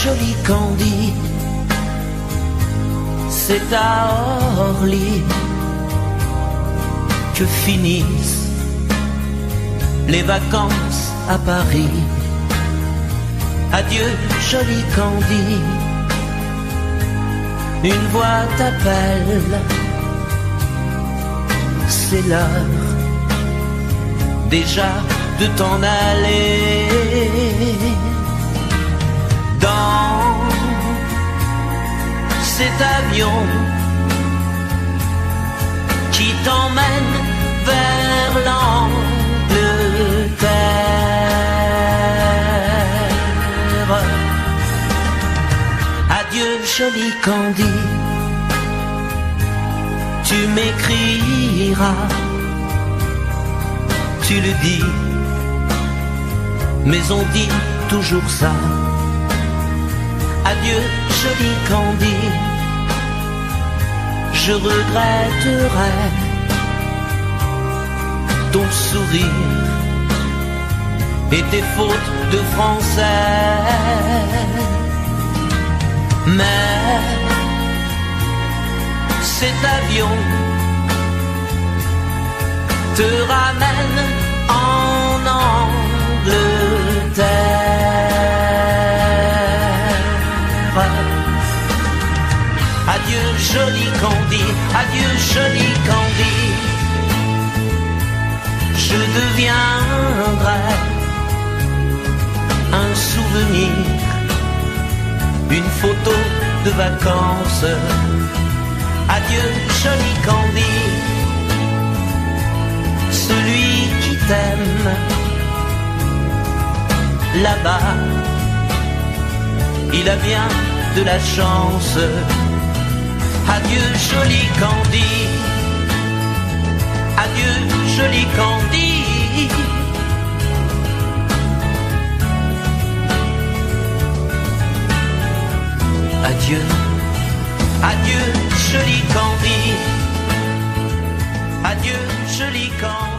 joli Candy, c'est à Orly que finissent les vacances à Paris. Adieu joli Candy, une voix t'appelle, c'est l'heure déjà de t'en aller. Dans cet avion qui t'emmène vers l'Angleterre. Adieu joli Candy, tu m'écriras, tu le dis, mais on dit toujours ça. Adieu joli Candy, je regretterai ton sourire et tes fautes de français. Mais cet avion te ramène en Angleterre. Adieu joli Candy, adieu joli Candy, je deviendrai un souvenir, une photo de vacances. Adieu joli Candy, celui qui t'aime là-bas, il a bien de la chance. Adieu joli Candy, adieu joli Candy. Adieu, adieu joli Candy, adieu joli Candy.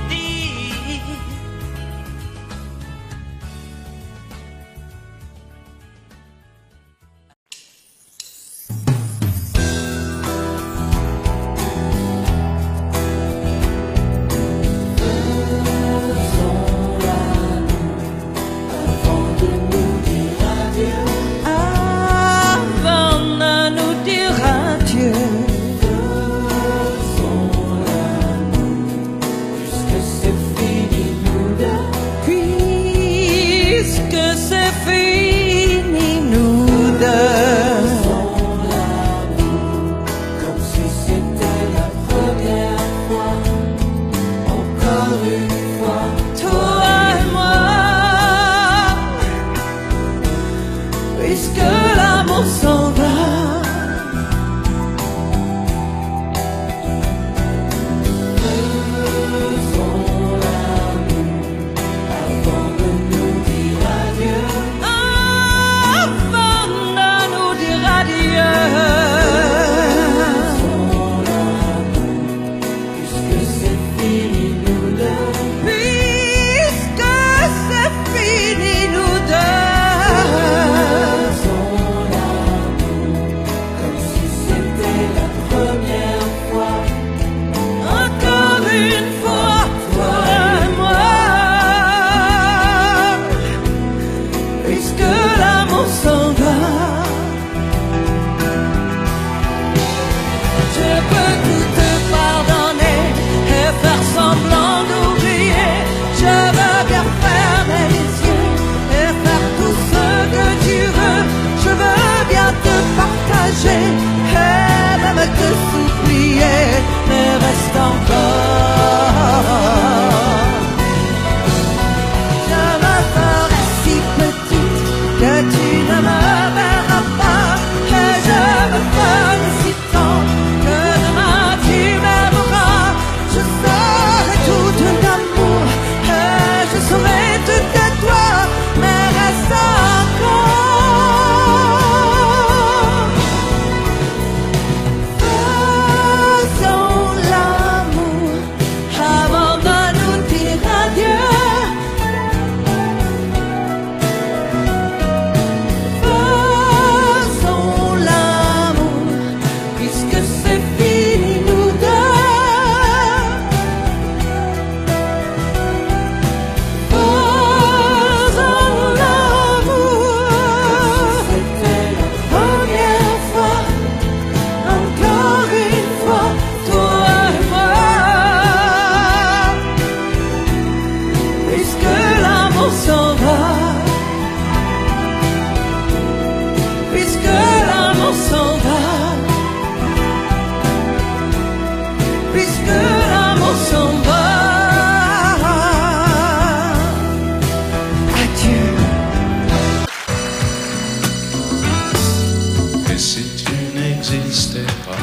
n'existais pas.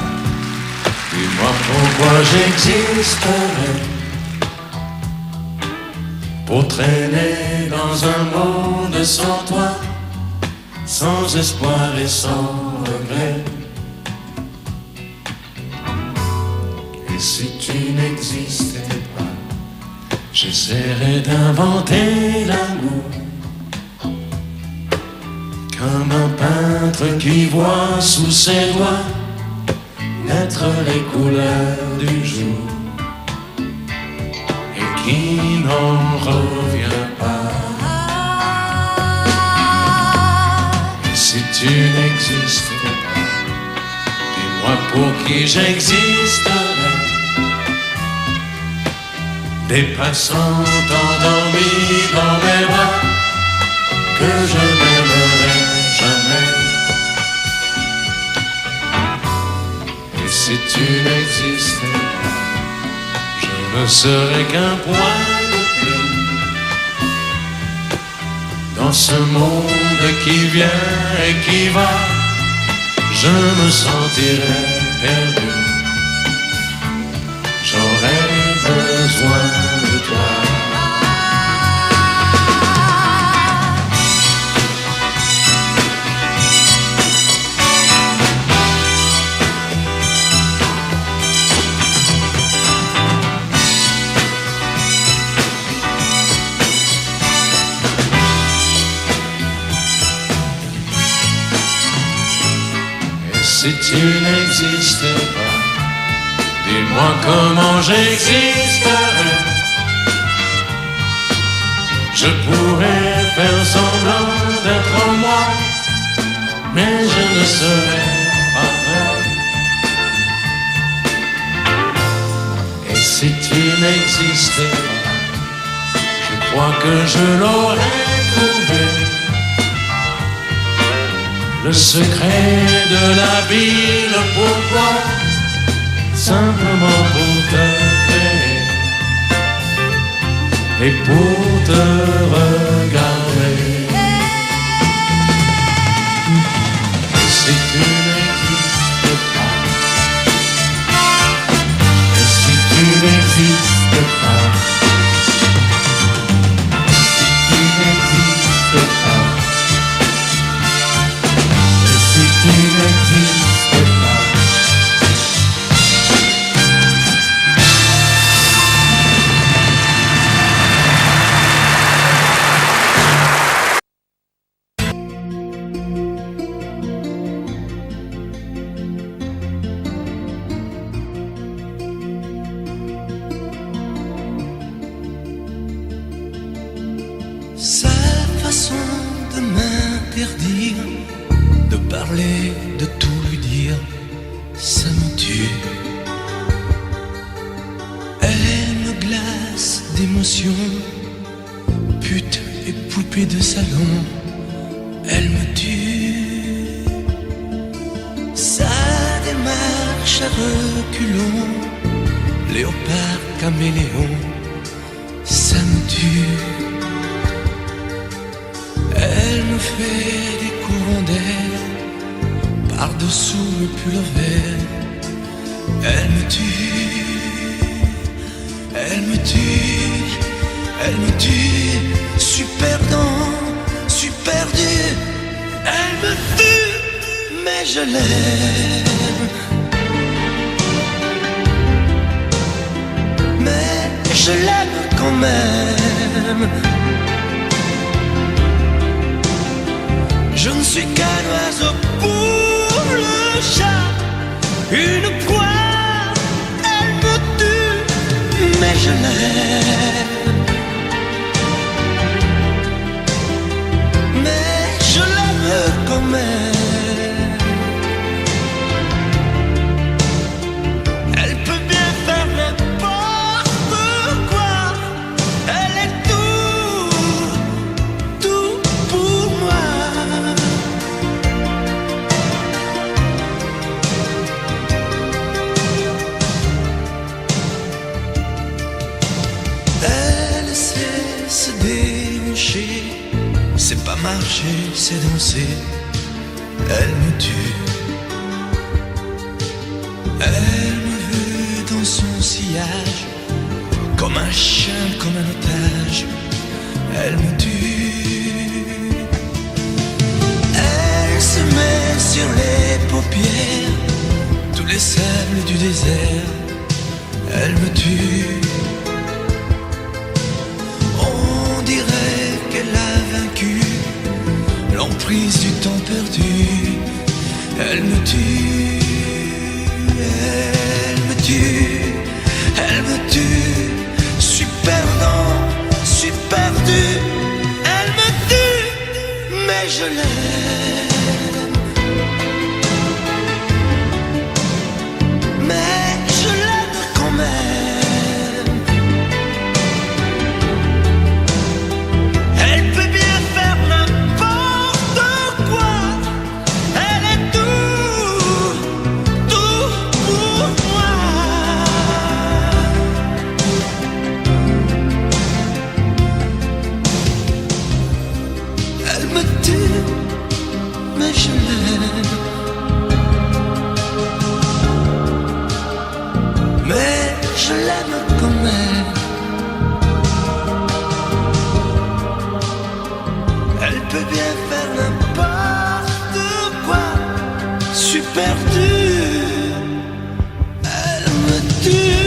Dis-moi pourquoi j'existerais pour traîner dans un monde sans toi, sans espoir et sans regret. Et si tu n'existais pas, j'essaierais d'inventer l'amour comme un peintre qui voit sous ses doigts naître les couleurs du jour et qui n'en revient pas. Et si tu n'existais pas, dis-moi pour qui j'existerais. Des passants endormis dans mes bras que je n'aimerais jamais. Et si tu n'existais pas, je ne serais qu'un point de plus dans ce monde qui vient et qui va. Je me sentirais perdu. J'aurais besoin de toi. Et si tu n'existais pas, dis-moi comment j'existerais. Je pourrais faire semblant d'être moi, mais je ne serais pas vrai. Et si tu n'existais pas, je crois que je l'aurais trouvé. Le secret de la vie, le pourquoi, simplement pour te créer et pour te regarder. Et si tu n'existes pas, et si tu n'existes pas, si tu n'existes pas, et si tu n'existes pas. Sa façon de m'interdire de parler, de tout lui dire, ça me tue. Elle me glace d'émotion, pute et poupée de salon, elle me tue. Sa démarche à reculons, léopard caméléon, ça me tue. Elle me fait des courants d'air par-dessous le pull vert. Elle me tue, elle me tue, elle me tue. Super dans, super dur. Elle me tue, mais je l'aime. Mais je l'aime quand même. Je ne suis qu'un oiseau pour le chat, une proie, elle me tue, mais je l'aime. Mais je l'aime quand même. Elle peut bien faire n'importe quoi, elle est tout pour moi. Elle sait se déhancher, c'est pas marcher, c'est danser. Elle me tue. sillage. Comme un chien, comme un otage, elle me tue. Elle se met sur les paupières tous les sables du désert, elle me tue. On dirait qu'elle a vaincu l'emprise du temps perdu, elle me tue, elle me tue, elle me tue. Je suis perdant, je suis perdu, elle me tue, mais je l'aime. Mais je l'aime quand même. Elle peut bien faire n'importe quoi. Elle est tout, tout pour moi. Elle me tue, mais je l'aime. Mais je l'aime quand même. Elle peut bien faire n'importe quoi. Je suis perdu. Elle me tue.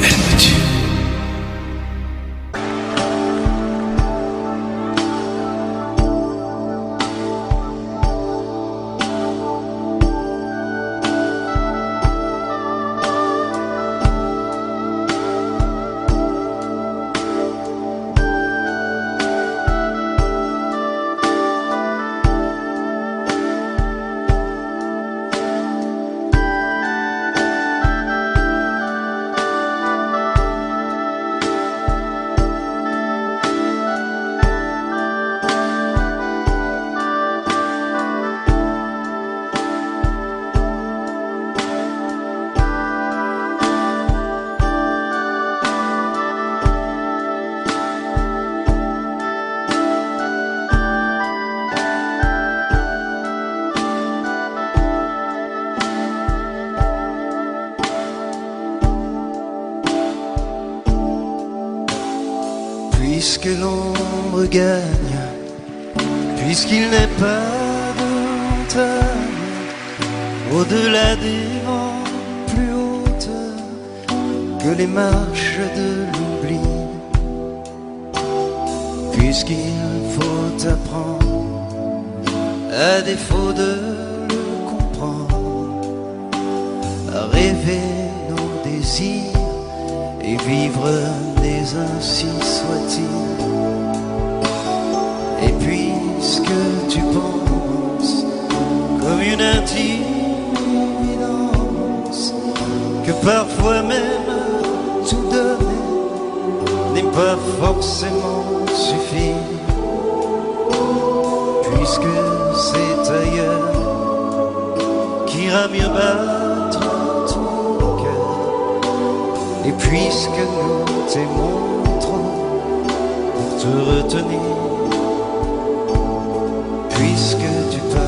Elle me tue. Puisque l'ombre gagne, puisqu'il n'est pas de montagne au-delà des vents plus hautes que les marches de l'oubli, puisqu'il faut apprendre, à défaut de le comprendre, à rêver nos désirs et vivre des ainsi soit-il. Et puisque tu penses comme une intime évidence que parfois même tout donner n'est pas forcément suffire, puisque c'est ailleurs qu'ira mieux battre ton cœur, et puisque nous t'aimons trop pour te retenir, puisque tu pars.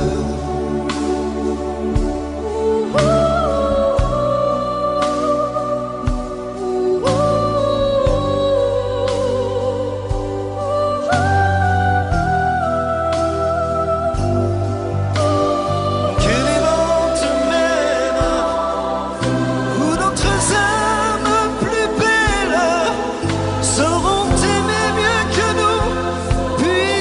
Que les vents te mènent où d'autres âmes plus belles sauront t'aimer mieux que nous, puis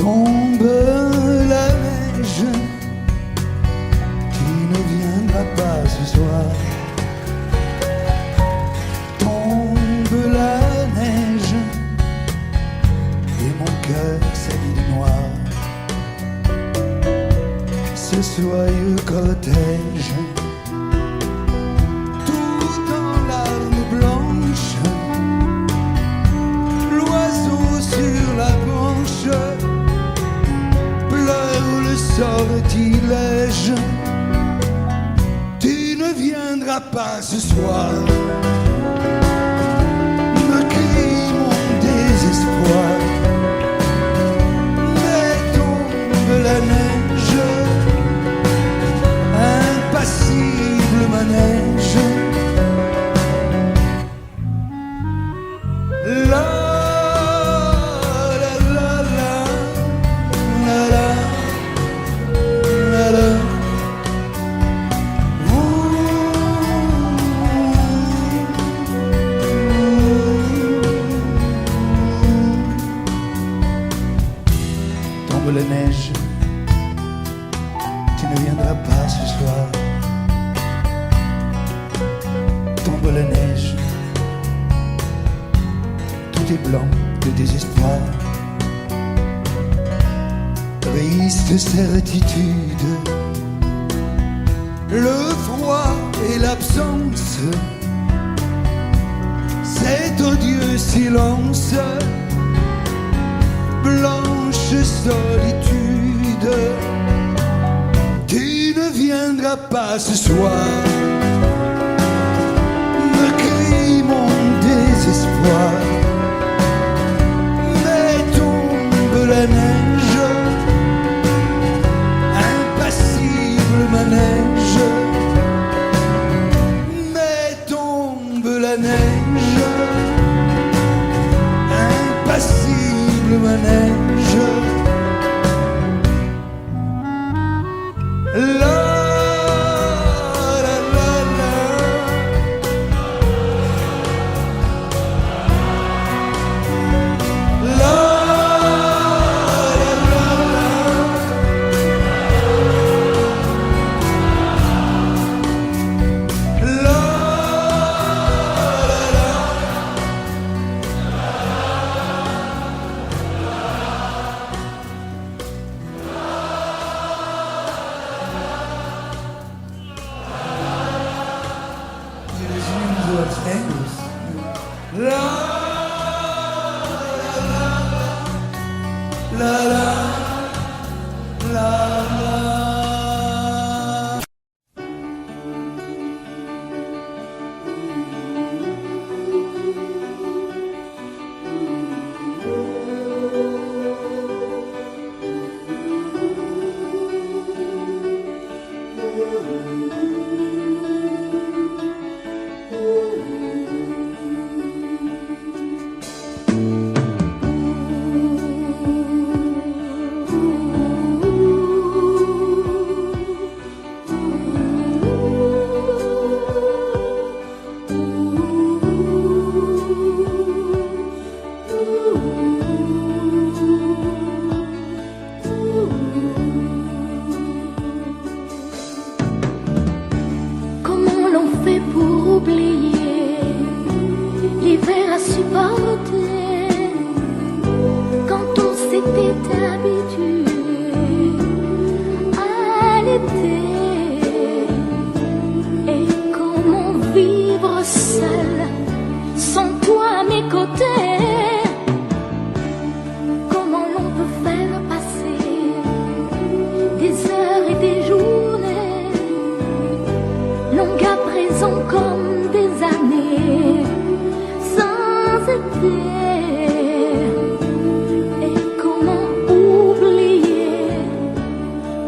tombe la neige, tu ne viendras pas ce soir. Tombe la neige et mon cœur s'habille de noir. Ce soyeux cortège, tout en larmes blanches, l'oiseau sur la branche pleure le sortilège. Tu ne viendras pas ce soir, me crie mon désespoir. Mais tombe la neige, impassible manège. La la la la la la la la. Tombe la neige, tu ne viendras pas ce soir. Tombe la neige, tout est blanc de désespoir. Triste certitude, le froid et l'absence, cet odieux silence, blanche solitude. Tu ne viendras pas ce soir, me crie mon désespoir. Mais tombe la neige, impassible manège. Mais tombe la neige, impassible manège. La la la la. La la la la. La la la. La la la la. Comment l'on fait pour oublier l'hiver à supporter quand on s'était habitué à l'été? Et comment vivre seul sans toi à mes côtés? Comment l'on peut faire passer des heures et des journées longues à présent comme des années sans été? Et comment oublier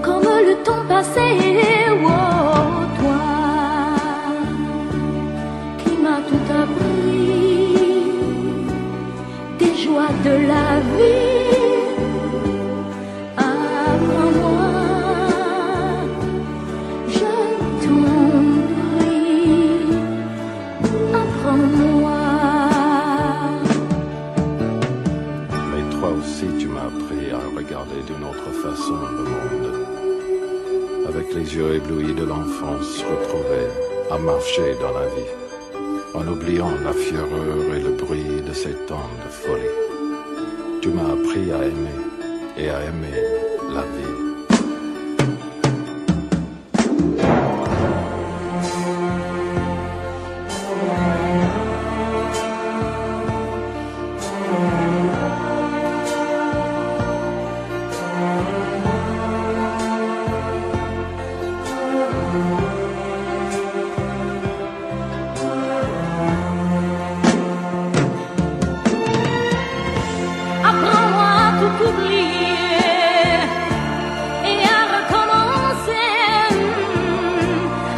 comme le temps passé? Oh, toi qui m'as tout appris, des joies de la vie. Apprends-moi, je t'en prie, apprends-moi. Mais toi aussi, tu m'as appris à regarder regarder d'une autre façon le monde. Avec les yeux éblouis de l'enfance retrouvée à marcher dans la vie, en oubliant la fureur et le bruit de ces temps de folie. Tu m'as appris à aimer et à aimer la vie. Apprends-moi à tout oublier et à recommencer,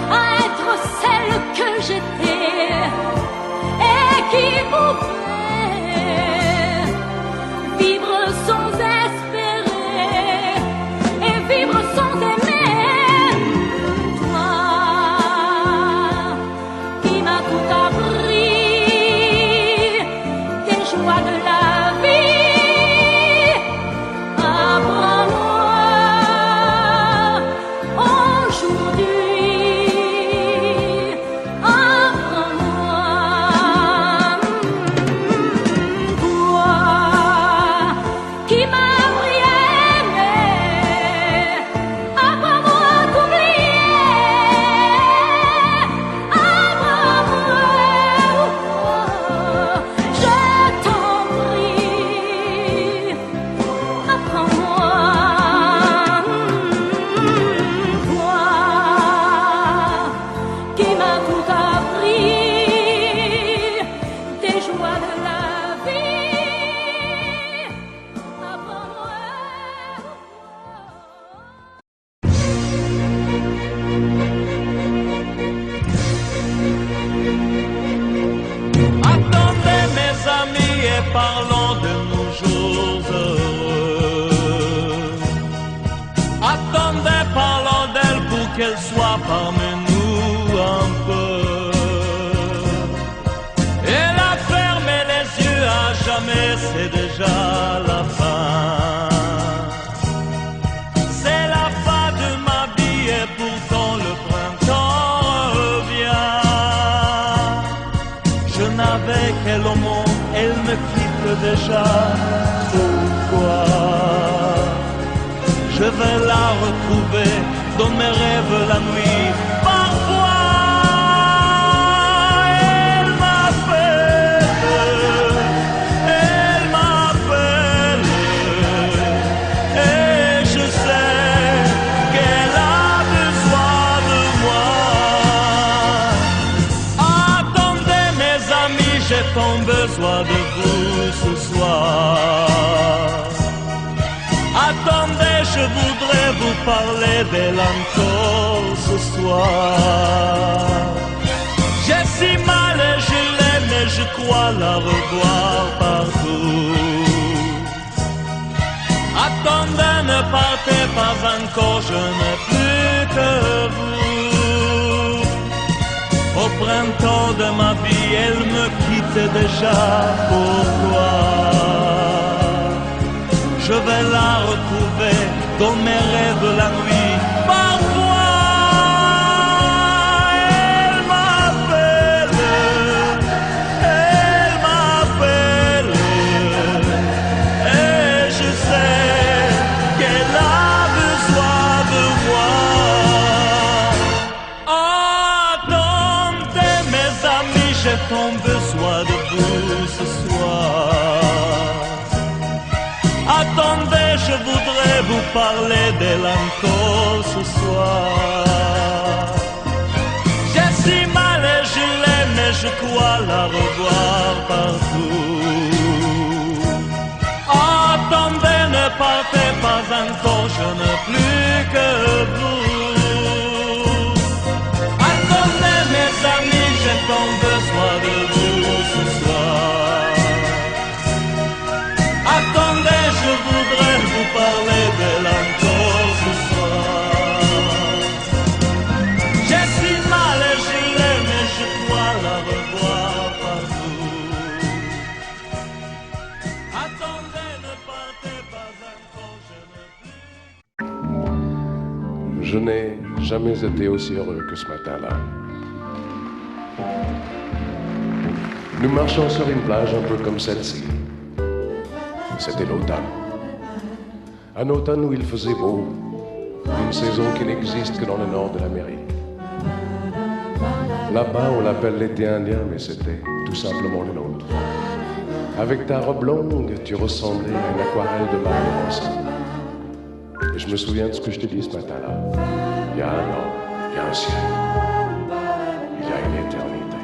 à être celle que j'étais et qui pouvait vivre sans espérer et vivre sans aimer. Toi qui m'as tout appris, des joies de la vie. Apprends-moi aujourd'hui, apprends-moi, toi qui m'as appris à aimer, apprends-moi à t'oublier, apprends-moi, je t'en prie. Apprends-moi, toi qui m'as tout appris, des joies de la vie. Apprends-moi. Attendez mes amis et parlons de nos jours heureux. Attendez, parlons d'elle pour qu'elle soit parmi nous un peu. Elle a fermé les yeux à jamais, c'est déjà la fin. C'est la fin de ma vie et pourtant le printemps revient. Je n'avais qu'elle au monde, elle me quitte déjà. Pourquoi? Je vais la retrouver dans mes rêves la nuit. Parfois, elle m'appelle, et je sais qu'elle a besoin de moi. Attendez mes amis, j'ai tant besoin de vous ce soir. Attendez, je voudrais vous parler d'elle encore ce soir. J'ai si mal et je l'aime et je crois la revoir partout. Attendez, ne partez pas encore, je n'ai plus que vous. Au printemps de ma vie, elle me quitte déjà. Pourquoi? Je vais la retrouver dans mes rêves la nuit. Parfois, elle m'appelle, et je sais qu'elle a besoin de moi. Attendez mes amis, j'ai tant besoin de vous ce soir. Attendez, je voudrais vous parler d'elle encore ce soir. J'ai si mal et je l'aime et je crois la revoir partout. Attendez, ne partez pas encore, je n'ai plus que vous. Attendez mes amis, j'ai tant besoin de vous ce soir. Attendez, je voudrais vous parler d'elle encore ce soir. J'ai si mal et je l'aime et je crois la revoir partout. Attendez, ne partez pas encore, je Je n'ai jamais été aussi heureux que ce matin-là. Nous marchions sur une plage un peu comme celle-ci. C'était l'automne. Un automne où il faisait beau, une saison qui n'existe que dans le nord de l'Amérique. Là-bas, on l'appelle l'été indien, mais c'était tout simplement le nôtre. Avec ta robe longue, tu ressemblais à une aquarelle de Mario Rossi. Et je me souviens de ce que je te dis ce matin-là. Il y a un an, il y a un siècle, il y a une éternité.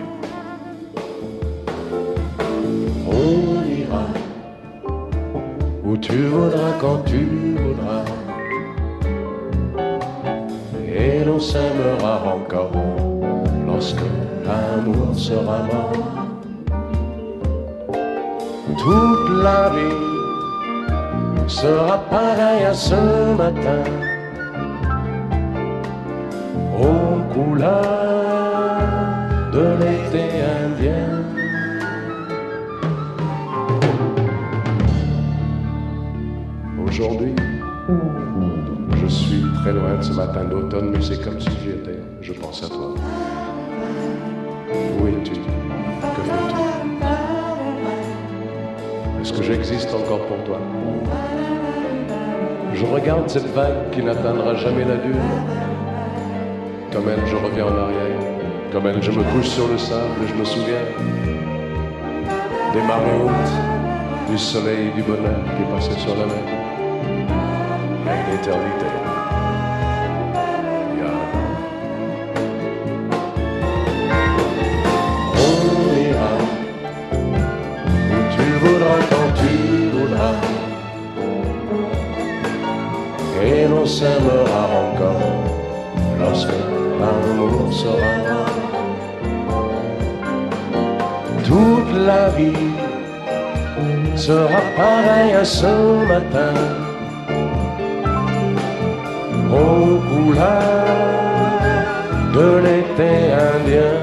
On ira où tu voudras, quand tu voudras, et l'on s'aimera encore lorsque l'amour sera mort. Toute la vie sera pareille à ce matin, aux couleurs de l'été indien. Aujourd'hui, je suis très loin de ce matin d'automne, mais c'est comme si j'y étais. Je pense à toi. Où es-tu? Que fais-tu? Est-ce que j'existe encore pour toi? Je regarde cette vague qui n'atteindra jamais la dune. Comme elle, je reviens en arrière. Comme elle, je me couche sur le sable et je me souviens des marées hautes, du soleil et du bonheur qui passaient sur la mer. Il y a une éternité. On ira où tu voudras, quand tu voudras, et l'on s'aimera encore lorsque l'amour sera là. Toute la vie sera pareille à ce matin, aux couleurs de l'été indien.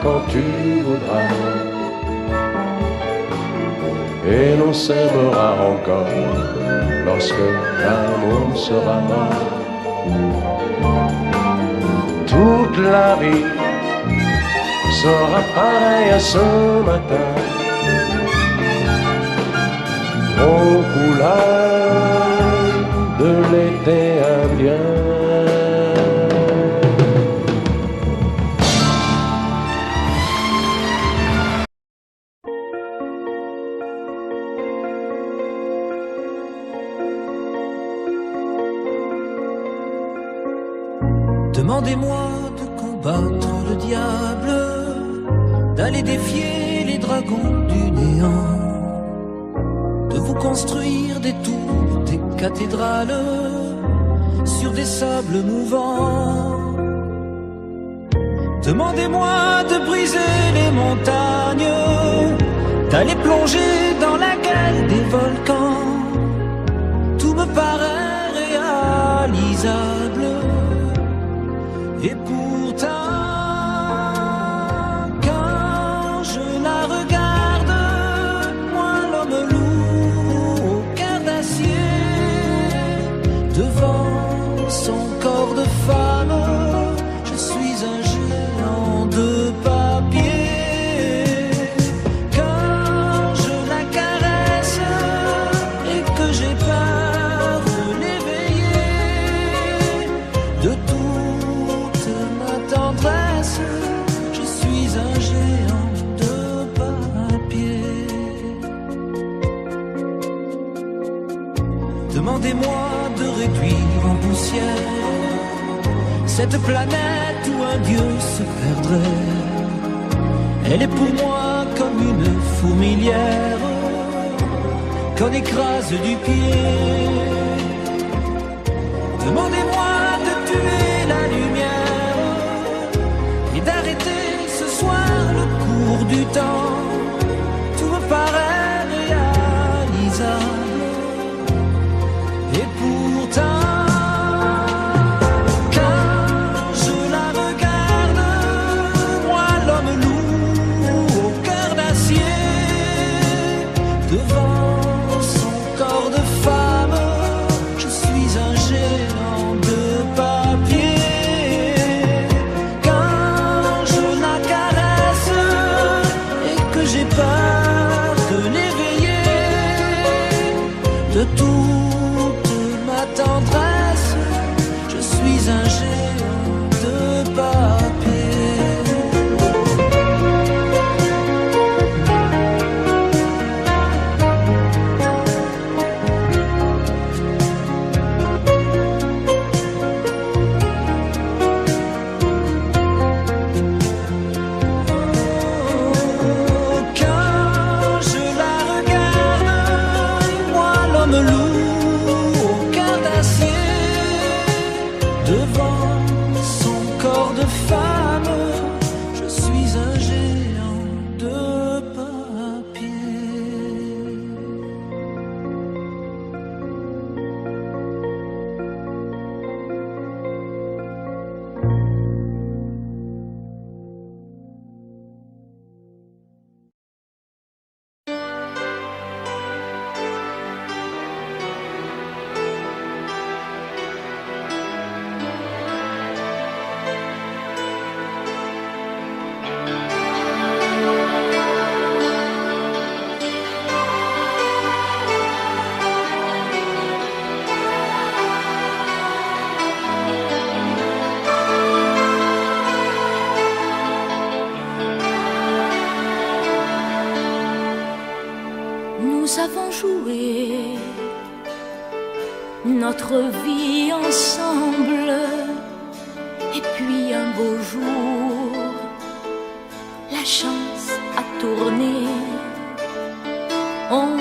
Quand tu voudras, et l'on s'aimera encore lorsque l'amour sera mort. Toute la vie sera pareille à ce matin, aux couleurs de l'été indien. Demandez-moi de combattre le diable, d'aller défier les dragons du néant, de vous construire des tours, des cathédrales sur des sables mouvants. Demandez-moi de briser les montagnes, d'aller plonger dans la gueule des volcans. Tout me paraît réalisable. Et pourtant, quand je la regarde, moi l'homme lourd au cœur d'acier, devant son corps de femme, je suis un géant de papier. Quand je la caresse et que j'ai peur de l'éveiller, de tout tendresse, je suis un géant de papier. Demandez-moi de réduire en poussière cette planète où un dieu se perdrait. Elle est pour moi comme une fourmilière qu'on écrase du pied. Demandez-moi de tuer la lumière et d'arrêter ce soir le cours du temps. Tout me paraît réalisable et pourtant de toute ma tendresse, je suis un géant de Nous avons joué notre vie ensemble, et puis un beau jour, la chance a tourné. On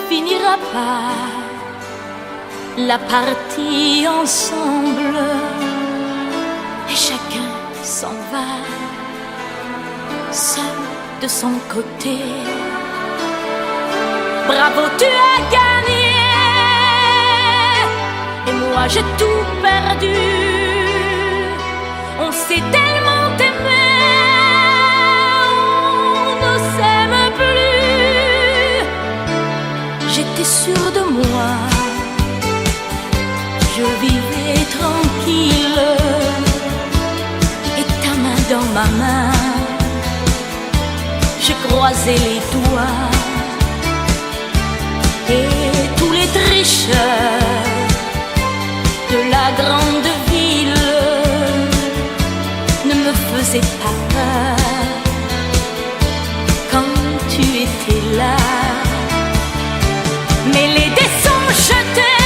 finira par la partie ensemble, et chacun s'en va, seul de son côté. Bravo, tu as gagné, et moi j'ai tout perdu. On s'est tellement aimé, on ne s'aime plus. J'étais sûre de moi, je vivais tranquille, et ta main dans ma main, je croisais les doigts. Et tous les tricheurs de la grande ville ne me faisaient pas peur quand tu étais là. Mais les dés sont jetés,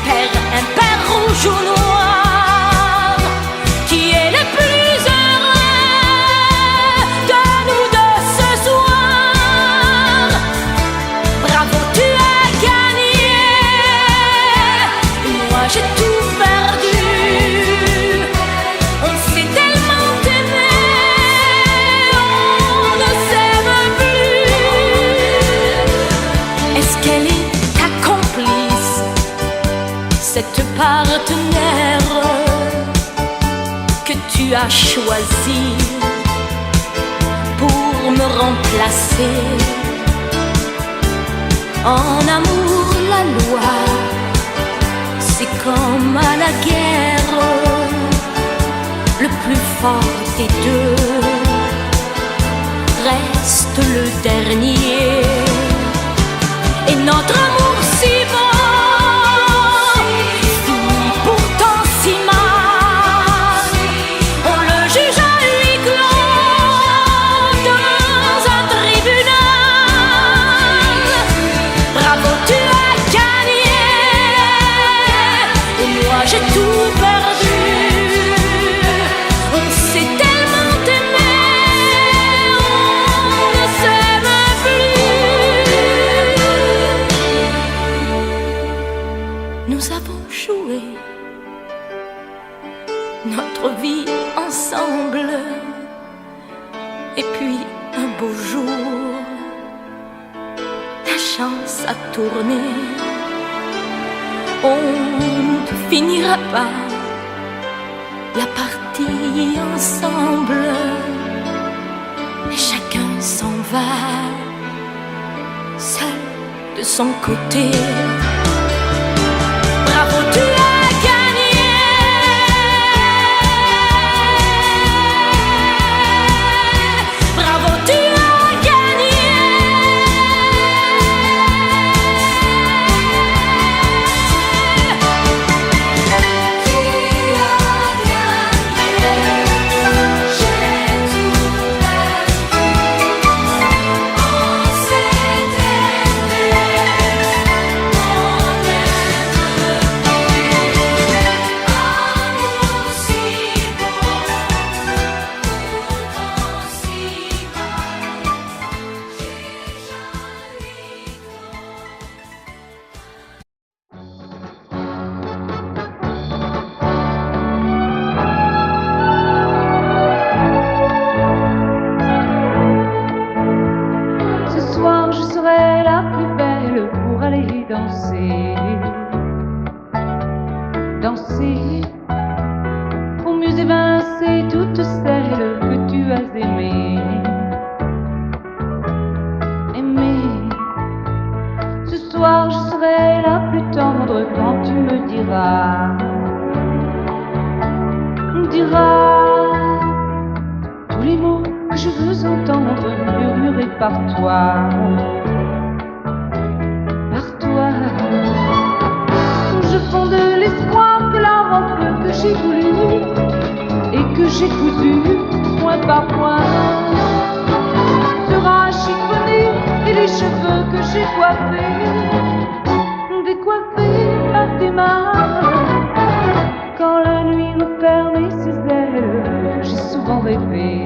pair impair, rouge ou noir. Qui est le plus heureux de nous deux ce soir? Bravo, tu as gagné, moi j'ai tout perdu. On s'est tellement aimé, on ne s'aime plus. Est-ce qu'elle est ta complice, cette partenaire que tu as choisie pour me remplacer? En amour, la loi, c'est comme à la guerre, le plus fort des deux reste le dernier. Et notre amour si beau finit pourtant si mal. On le juge à huis clos dans un tribunal. Bravo, tu as gagné, et moi j'ai tout perdu. On s'est tellement aimé, notre vie ensemble. Et puis un beau jour, la chance a tourné. On ne finira pas la partie ensemble. Et chacun s'en va, seul de son côté. Bravo, tu as gagné. Bravo, tu as gagné. Tu as gagné. J'ai tout perdu. On s'est aimé. On n'aime plus. Amour si beau, pourtant si mal. J'ai joli Ce soir je serai la plus belle pour aller danser. Danser pour mieux évincer toutes celles que tu as aimées. Aimer. Ce soir je serai la plus tendre quand tu me diras tous les mots que je veux entendre murmurés par toi. Je fonde l'espoir que la robe que j'ai voulue et que j'ai cousue point par point sera chiffonnée, et les cheveux que j'ai coiffés décoiffés par tes mains. Quand la nuit me ferme ses ailes, j'ai souvent rêvé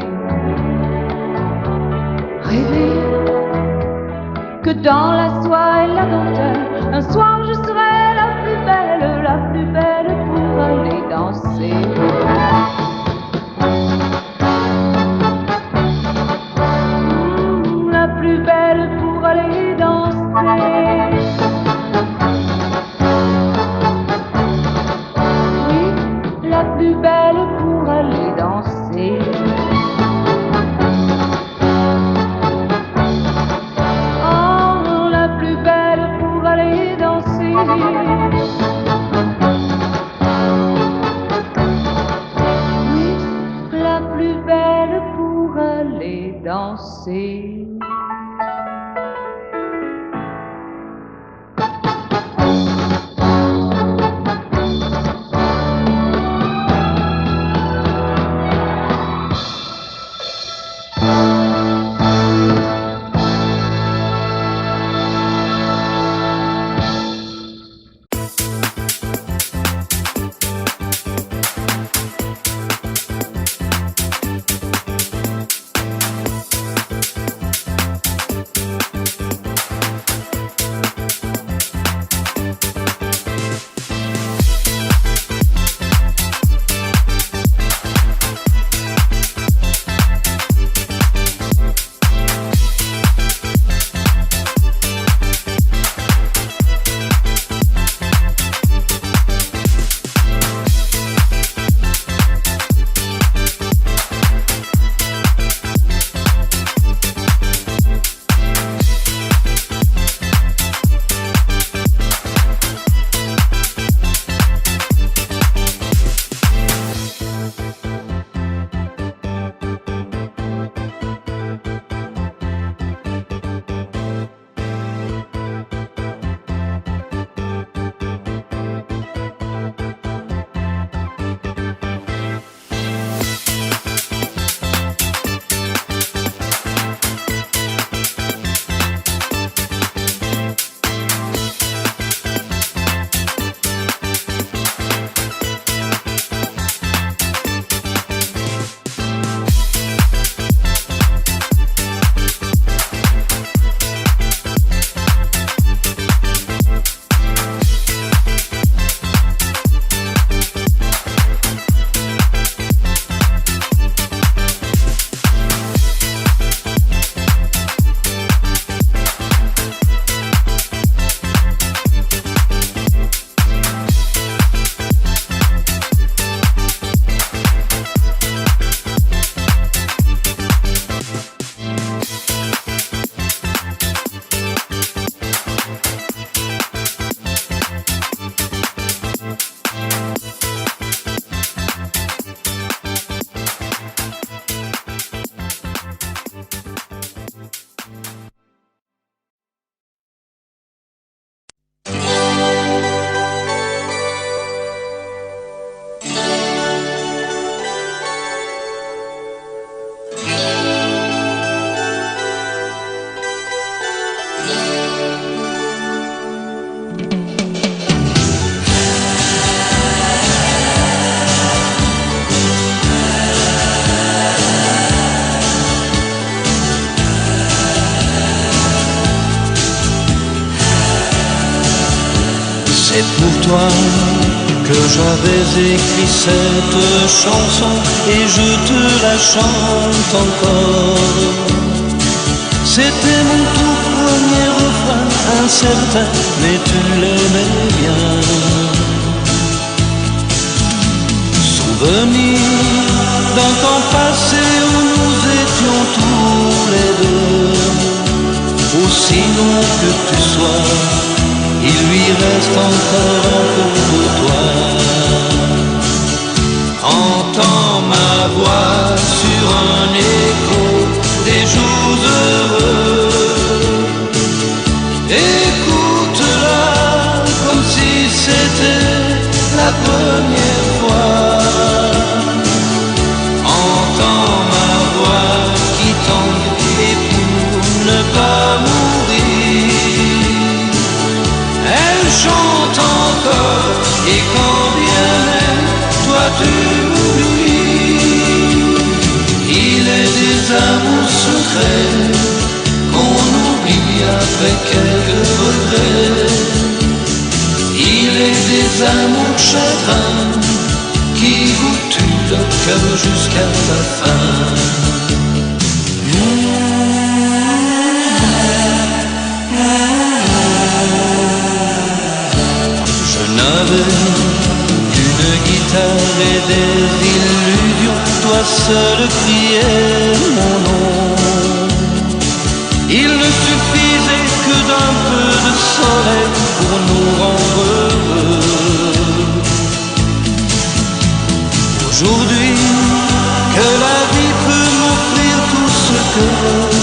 que dans la soie et la dentelle, un soir je serai la plus belle pour aller danser. La plus belle pour aller danser. Oui, la plus belle pour aller danser. Oh, la plus belle pour aller danser. Oui, la plus belle pour aller danser. C'est pour toi que j'avais écrit cette chanson et je te la chante encore. C'était mon tout premier refrain, incertain, mais tu l'aimais bien. Souvenir d'un temps passé où nous étions tous les deux. Aussi long que tu sois, il lui reste encore un peu de toi. Entends ma voix sur un écho des jours heureux. Écoute-la comme si c'était la première fois. Entends ma voix qui tangue et pour ne pas mourir, elle chante encore et quand bien même toi tu m'oublies. Il est des amours secrets qu'on oublie après quelques regrets. Il est des amours chagrins qui vous tuent le cœur jusqu'à la fin. Je n'avais qu'une guitare et des illusions, toi seul criais mon nom. Il ne suffisait que d'un peu de soleil pour nous rendre heureux. Aujourd'hui, que la vie peut m'offrir tout ce que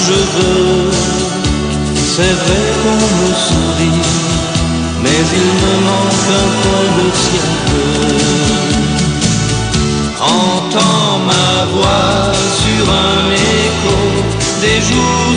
je veux. C'est vrai qu'on me sourit, mais il me manque un coin de ciel bleu. Entends ma voix sur un écho des jours